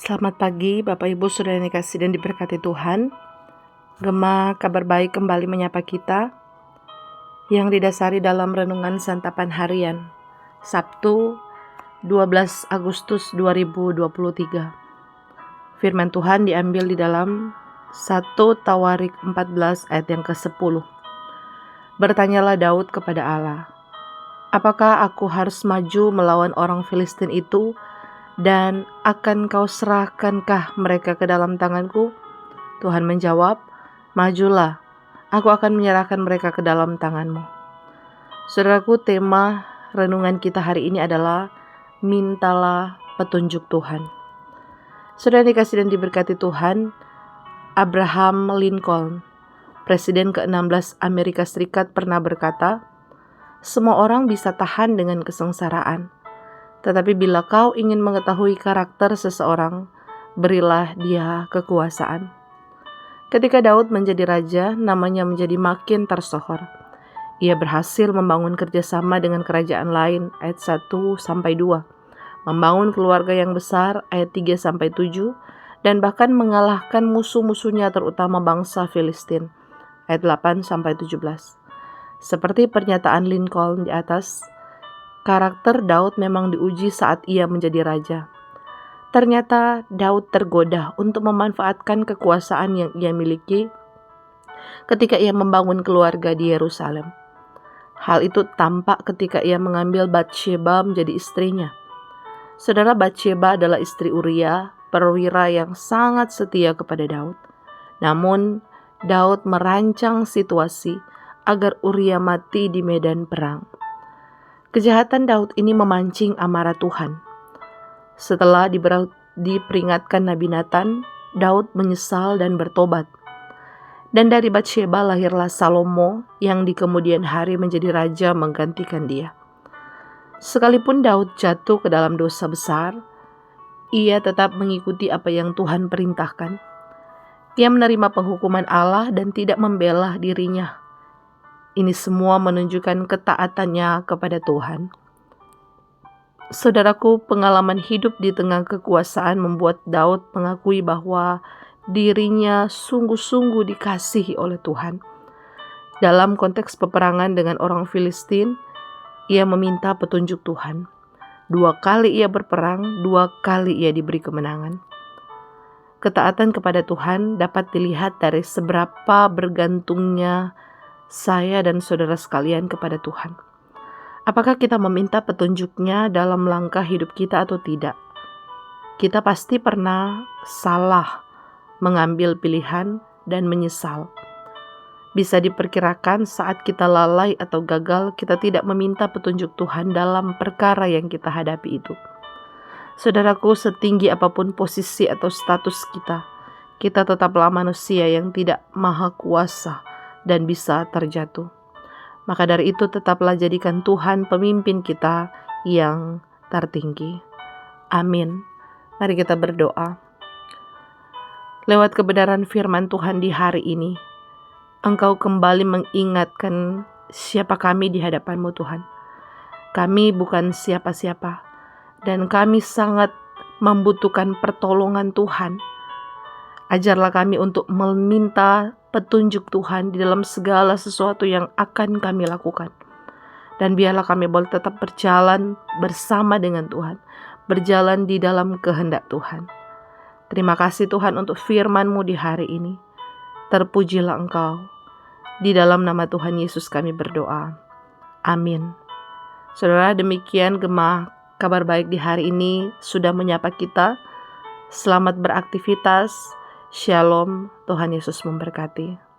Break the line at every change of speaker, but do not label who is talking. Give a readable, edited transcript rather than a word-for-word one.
Selamat pagi Bapak Ibu Saudara yang dikasihi dan diberkati Tuhan. Gema kabar baik kembali menyapa kita yang didasari dalam renungan santapan harian Sabtu 12 Agustus 2023. Firman Tuhan diambil di dalam 1 Tawarik 14 ayat yang ke-10. Bertanyalah Daud kepada Allah, apakah aku harus maju melawan orang Filistin itu? Dan akan kau serahkankah mereka ke dalam tanganku? Tuhan menjawab, majulah, aku akan menyerahkan mereka ke dalam tanganmu. Saudaraku, tema renungan kita hari ini adalah mintalah petunjuk Tuhan. Saudara dikasih dan diberkati Tuhan, Abraham Lincoln, Presiden ke-16 Amerika Serikat pernah berkata, semua orang bisa tahan dengan kesengsaraan. Tetapi bila kau ingin mengetahui karakter seseorang, berilah dia kekuasaan. Ketika Daud menjadi raja, namanya menjadi makin tersohor. Ia berhasil membangun kerjasama dengan kerajaan lain, ayat 1-2. Membangun keluarga yang besar, ayat 3-7. Dan bahkan mengalahkan musuh-musuhnya terutama bangsa Filistin, ayat 8-17. Seperti pernyataan Lincoln di atas, karakter Daud memang diuji saat ia menjadi raja. Ternyata Daud tergoda untuk memanfaatkan kekuasaan yang ia miliki ketika ia membangun keluarga di Yerusalem. Hal itu tampak ketika ia mengambil Batsheba menjadi istrinya. Saudara, Batsheba adalah istri Uria, perwira yang sangat setia kepada Daud. Namun, Daud merancang situasi agar Uria mati di medan perang. Kejahatan Daud ini memancing amarah Tuhan. Setelah diperingatkan Nabi Nathan, Daud menyesal dan bertobat. Dan dari Batsheba lahirlah Salomo yang di kemudian hari menjadi raja menggantikan dia. Sekalipun Daud jatuh ke dalam dosa besar, ia tetap mengikuti apa yang Tuhan perintahkan. Ia menerima penghukuman Allah dan tidak membela dirinya. Ini semua menunjukkan ketaatannya kepada Tuhan. Saudaraku, pengalaman hidup di tengah kekuasaan membuat Daud mengakui bahwa dirinya sungguh-sungguh dikasihi oleh Tuhan. Dalam konteks peperangan dengan orang Filistin, ia meminta petunjuk Tuhan. 2 kali ia berperang, 2 kali ia diberi kemenangan. Ketaatan kepada Tuhan dapat dilihat dari seberapa bergantungnya saya dan saudara sekalian kepada Tuhan. Apakah kita meminta petunjuknya dalam langkah hidup kita atau tidak? Kita pasti pernah salah mengambil pilihan dan menyesal. Bisa diperkirakan saat kita lalai atau gagal, kita tidak meminta petunjuk Tuhan dalam perkara yang kita hadapi itu. Saudaraku, setinggi apapun posisi atau status kita tetaplah manusia yang tidak maha kuasa dan bisa terjatuh. Maka dari itu tetaplah jadikan Tuhan pemimpin kita yang tertinggi. Amin. Mari kita berdoa. Lewat kebenaran firman Tuhan di hari ini, Engkau kembali mengingatkan siapa kami di hadapan-Mu, Tuhan. Kami bukan siapa-siapa dan kami sangat membutuhkan pertolongan Tuhan. Ajarlah kami untuk meminta petunjuk Tuhan di dalam segala sesuatu yang akan kami lakukan. Dan biarlah kami boleh tetap berjalan bersama dengan Tuhan, berjalan di dalam kehendak Tuhan. Terima kasih Tuhan untuk firman-Mu di hari ini. Terpujilah Engkau. Di dalam nama Tuhan Yesus kami berdoa. Amin. Saudara, demikian Gema kabar baik di hari ini sudah menyapa kita. Selamat beraktivitas. Shalom, Tuhan Yesus memberkati.